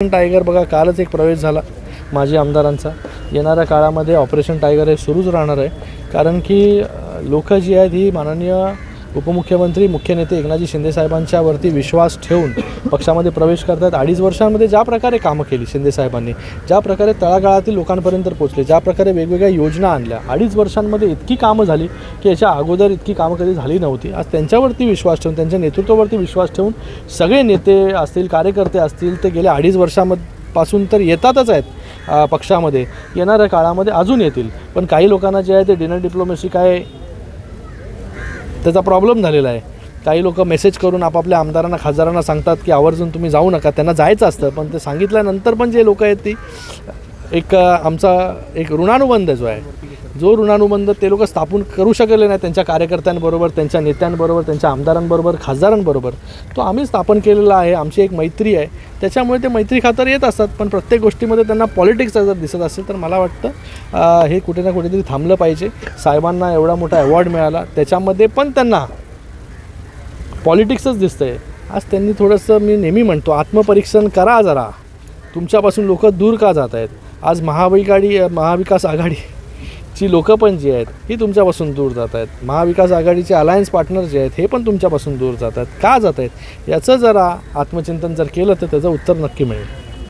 Tiger बघा, कालच एक प्रवेश झाला माजी आमदारांचा. येणाऱ्या काळामध्ये ऑपरेशन टायगर हे सुरूच राहणार आहे. कारण की लोक जी आहेत ही माननीय उपमुख्यमंत्री मुख्य नेते एकनाथजी शिंदे साहेबांच्यावरती विश्वास ठेवून पक्षामध्ये प्रवेश करतात. 2.5 वर्षांमध्ये ज्या प्रकारे कामं केली शिंदे साहेबांनी, ज्या प्रकारे तळागाळातील लोकांपर्यंत पोहोचले, ज्या प्रकारे वेगवेगळ्या योजना आणल्या, 2.5 वर्षांमध्ये इतकी कामं झाली की याच्या अगोदर इतकी कामं कधी झाली नव्हती. आज त्यांच्यावरती विश्वास ठेवून, त्यांच्या नेतृत्वावरती विश्वास ठेवून सगळे नेते असतील, कार्यकर्ते असतील, ते गेल्या 2.5 वर्षांपासून तर येतातच आहेत पक्षामध्ये, येणाऱ्या काळामध्ये अजून येतील. पण काही लोकांना जे आहे ते डिनर डिप्लोमॅसी काय त्याचा प्रॉब्लेम झालेला आहे. काही लोक मेसेज करून आपापल्या आमदारांना, खासदारांना सांगतात की आवर्जून तुम्ही जाऊ नका, त्यांना जायचं असतं. पण ते सांगितल्यानंतर पण जे लोक आहेत ती आमचा एक ऋणानुबंध जो आहे, जो ऋणानुबंध ते लोक स्थापन करू शकले नाही त्यांच्या कार्यकर्त्यांबरोबर, त्यांच्या नेत्यांबरोबर, त्यांच्या आमदारांबरोबर, खासदारांबरोबर, तो आम्ही स्थापन केलेला आहे. आमची एक मैत्री आहे, त्याच्यामुळे ते मैत्री खातर येत असतात. पण प्रत्येक गोष्टीमध्ये त्यांना पॉलिटिक्स जर दिसत असेल तर मला वाटतं हे कुठे ना कुठेतरी थांबलं पाहिजे. साहेबांना एवढा मोठा अवॉर्ड मिळाला, त्याच्यामध्ये पण त्यांना पॉलिटिक्सच दिसतं आहे. आज त्यांनी थोडंसं, मी नेहमी म्हणतो, आत्मपरीक्षण करा जरा. तुमच्यापासून लोक दूर का जात आहेत? आज महाविकास आघाडीची लोकं पण जी आहेत ही तुमच्यापासून दूर जात आहेत. महाविकास आघाडीचे अलायन्स पार्टनर जे आहेत हे पण तुमच्यापासून दूर जात आहेत. का जात आहेत याचं जरा आत्मचिंतन जर केलं तर त्याचं उत्तर नक्की मिळेल.